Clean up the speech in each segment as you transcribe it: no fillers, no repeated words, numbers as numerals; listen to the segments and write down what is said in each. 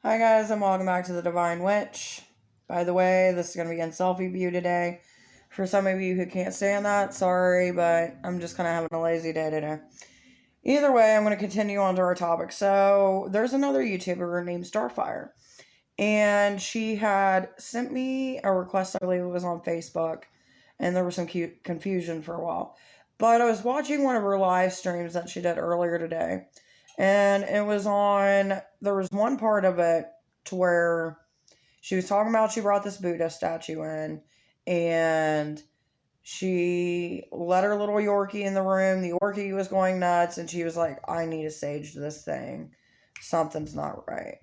Hi guys, and welcome back to the Divine Witch. By the way, this is going to be in selfie view today. For some of you who can't stand that, sorry, but I'm just kind of having a lazy day today. Either way, I'm going to continue on to our topic. So, there's another YouTuber named Starrfire, and she had sent me a request, I believe it was on Facebook, and there was some cute confusion for a while. But I was watching one of her live streams that she did earlier today, and there was one part of it to where she was talking about she brought this Buddha statue in, and she let her little Yorkie in the room. The Yorkie was going nuts, and she was like, I need to sage this thing. Something's not right.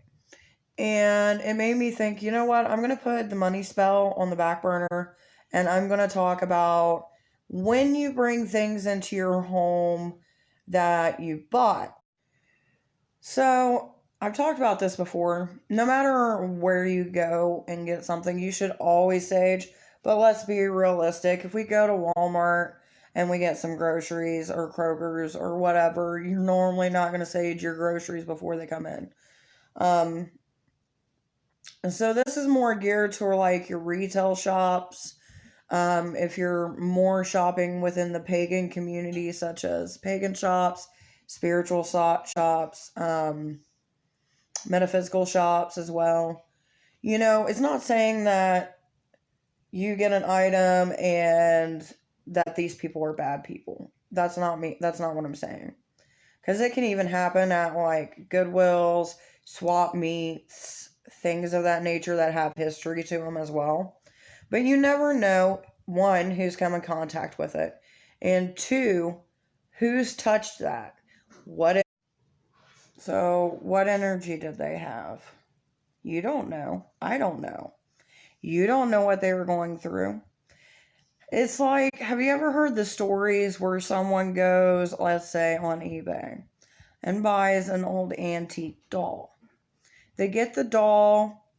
And it made me think, you know what? I'm going to put the money spell on the back burner, and I'm going to talk about when you bring things into your home that you bought. So, I've talked about this before. No matter where you go and get something, you should always sage. But let's be realistic. If we go to Walmart and we get some groceries or Kroger's or whatever, you're normally not going to sage your groceries before they come in. Um, so this is more geared to like your retail shops. If you're more shopping within the pagan community, such as pagan shops, spiritual shops, metaphysical shops as well. You know, it's not saying that you get an item and that these people are bad people. That's not me. That's not what I'm saying. Because it can even happen at like Goodwills, swap meets, things of that nature that have history to them as well. But you never know, one, who's come in contact with it, and two, who's touched that. What energy did they have? You don't know. I don't know. You don't know what they were going through. It's like, have you ever heard the stories where someone goes, let's say, on eBay and buys an old antique doll? They get the doll,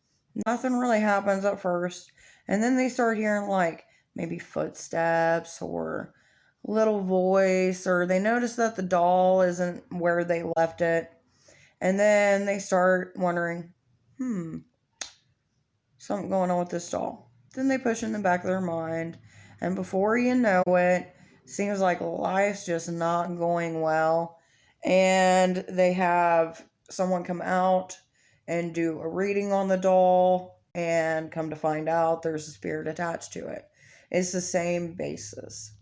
nothing really happens at first, and then they start hearing like maybe footsteps or little voice, or they notice that the doll isn't where they left it, and then they start wondering, something going on with this doll. Then they push in the back of their mind, and before you know it, seems like life's just not going well, and they have someone come out and do a reading on the doll, and come to find out there's a spirit attached to it. It's the same basis.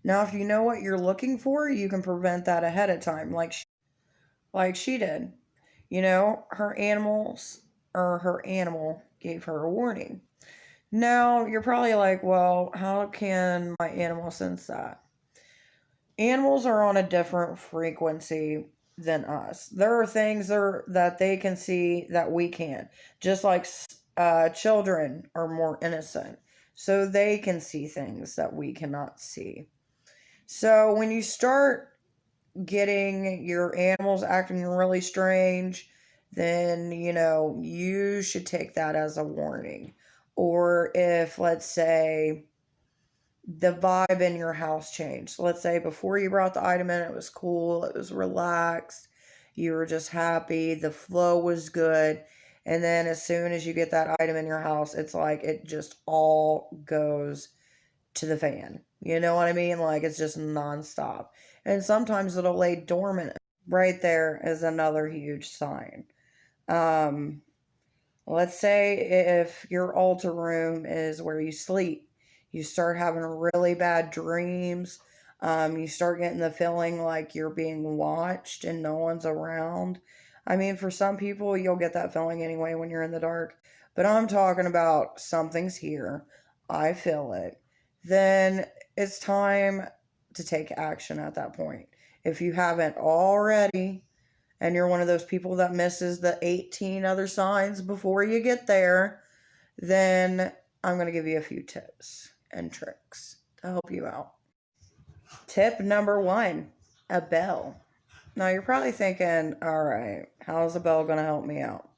Now, if you know what you're looking for, you can prevent that ahead of time, like she did. You know, her animal gave her a warning. Now, you're probably like, well, how can my animal sense that? Animals are on a different frequency than us. There are things that they can see that we can't. Just like children are more innocent, so they can see things that we cannot see. So when you start getting your animals acting really strange, then, you should take that as a warning. Or if, let's say, the vibe in your house changed. Let's say before you brought the item in, it was cool, it was relaxed, you were just happy, the flow was good. And then as soon as you get that item in your house, it's like it just all goes to the fan. You know what I mean? Like it's just nonstop. And sometimes it'll lay dormant. Right there is another huge sign. Um, let's say if your altar room is where you sleep, you start having really bad dreams. You start getting the feeling like you're being watched and no one's around. I mean, for some people, you'll get that feeling anyway when you're in the dark. But I'm talking about something's here. I feel it. Then it's time to take action at that point. If you haven't already, and you're one of those people that misses the 18 other signs before you get there, then I'm going to give you a few tips and tricks to help you out. Tip number one, a bell. Now you're probably thinking, all right, how's a bell going to help me out?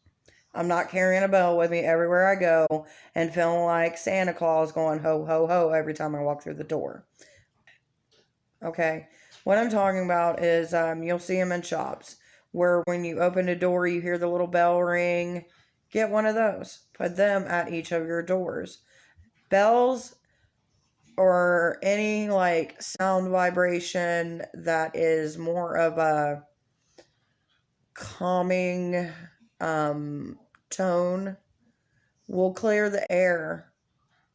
I'm not carrying a bell with me everywhere I go and feeling like Santa Claus going ho, ho, ho every time I walk through the door. Okay, what I'm talking about is you'll see them in shops where when you open a door, you hear the little bell ring. Get one of those. Put them at each of your doors. Bells or any like sound vibration that is more of a calming tone will clear the air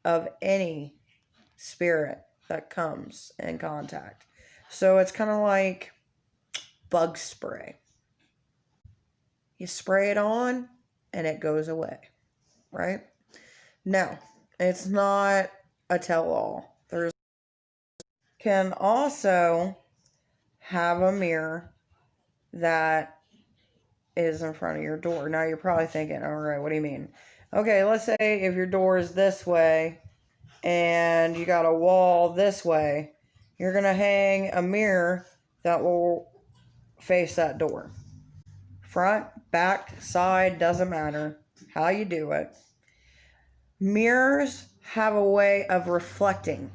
of any spirit that comes in contact. So it's kind of like bug spray. You spray it on and it goes away, right? Now, it's not a tell-all. There's can also have a mirror that is in front of your door. Now you're probably thinking, all right, what do you mean? Okay, let's say if your door is this way and you got a wall this way, you're going to hang a mirror that will face that door. Front, back, side, doesn't matter how you do it. Mirrors have a way of reflecting.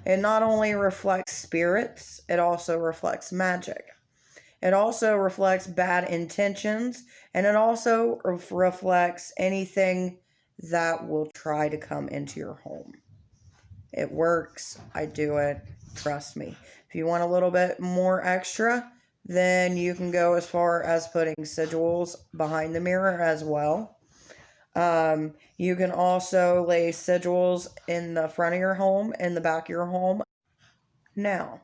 It not only reflects spirits, it also reflects magic. It also reflects bad intentions, and it also reflects anything that will try to come into your home. It works. I do it. Trust me. If you want a little bit more extra, then you can go as far as putting sigils behind the mirror as well. You can also lay sigils in the front of your home and the back of your home. Now,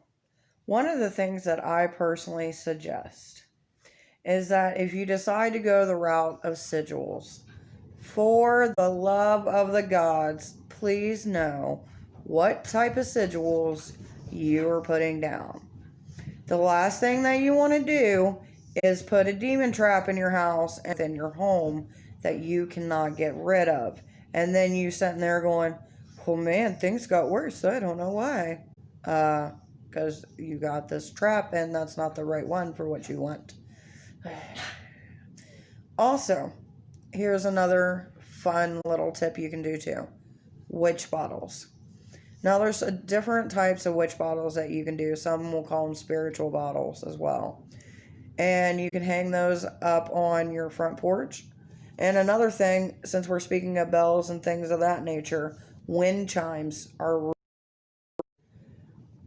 one of the things that I personally suggest is that if you decide to go the route of sigils, for the love of the gods, please know what type of sigils you are putting down. The last thing that you want to do is put a demon trap in your house and in your home that you cannot get rid of. And then you sitting there going, oh man, things got worse. I don't know why. Because you got this trap and that's not the right one for what you want. Also, here's another fun little tip you can do too. Witch bottles. Now there's different types of witch bottles that you can do. Some will call them spiritual bottles as well. And you can hang those up on your front porch. And another thing, since we're speaking of bells and things of that nature, wind chimes are.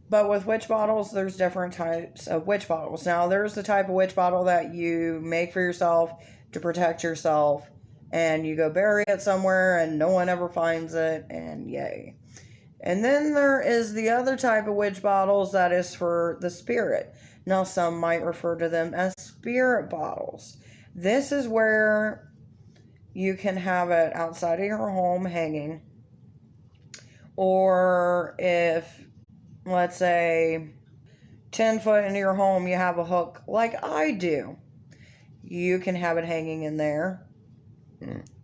But with witch bottles, there's different types of witch bottles. Now, there's the type of witch bottle that you make for yourself to protect yourself, and you go bury it somewhere and no one ever finds it, and yay. And then there is the other type of witch bottles that is for the spirit. Now, some might refer to them as spirit bottles. This is where you can have it outside of your home hanging, or if, let's say, 10 foot into your home, you have a hook like I do. You can have it hanging in there.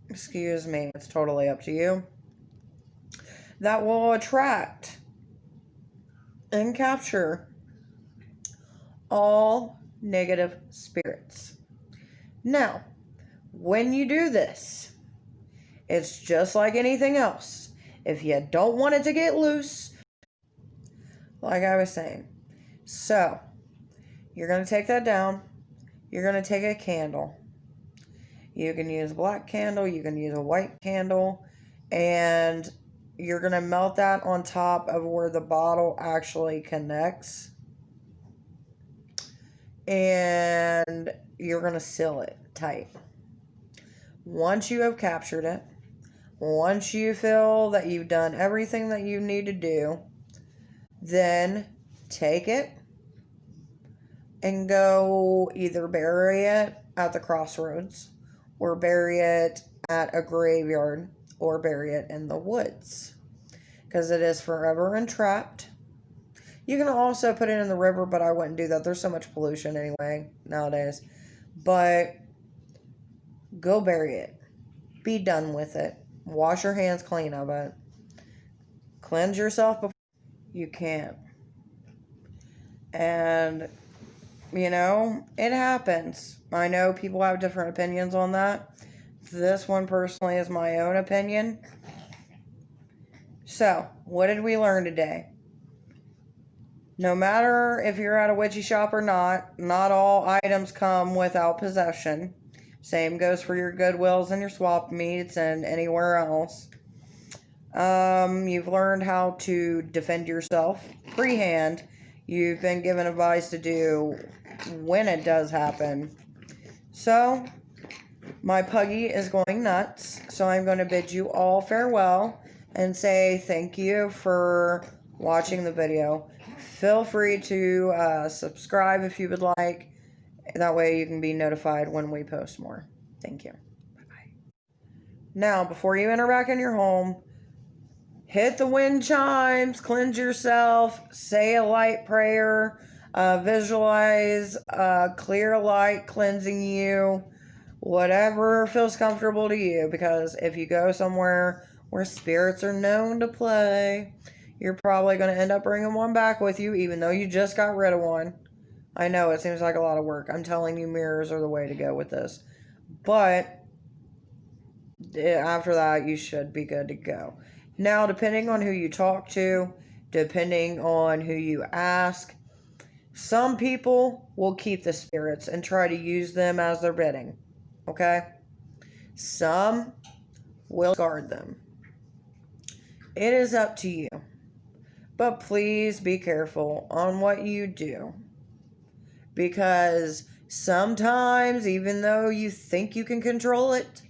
Excuse me, it's totally up to you. That will attract and capture all negative spirits. Now, when you do this, it's just like anything else. If you don't want it to get loose, like I was saying. So, you're going to take that down. You're going to take a candle. You can use a black candle. You can use a white candle. And you're going to melt that on top of where the bottle actually connects. And you're going to seal it tight. Once you have captured it, once you feel that you've done everything that you need to do, then take it and go either bury it at the crossroads or bury it at a graveyard or bury it in the woods, because it is forever entrapped. You can also put it in the river, but I wouldn't do that. There's so much pollution anyway nowadays. But go bury it. Be done with it. Wash your hands clean of it. Cleanse yourself before you can. And, you know, it happens. I know people have different opinions on that. This one personally is my own opinion. So, what did we learn today? No matter if you're at a witchy shop or not all items come without possession. Same goes for your Goodwills and your swap meets and anywhere else. You've learned how to defend yourself pre-hand. You've been given advice to do when it does happen. So, my puggy is going nuts, so I'm going to bid you all farewell and say thank you for watching the video. Feel free to subscribe if you would like. That way you can be notified when we post more. Thank you. Bye-bye. Now, before you enter back in your home, hit the wind chimes, cleanse yourself, say a light prayer, visualize clear light cleansing you, whatever feels comfortable to you, because if you go somewhere where spirits are known to play, you're probably going to end up bringing one back with you, even though you just got rid of one. I know it seems like a lot of work. I'm telling you, mirrors are the way to go with this. But after that, you should be good to go. Now, depending on who you talk to, depending on who you ask, some people will keep the spirits and try to use them as their bidding. Okay? Some will guard them. It is up to you. But please be careful on what you do. Because sometimes, even though you think you can control it,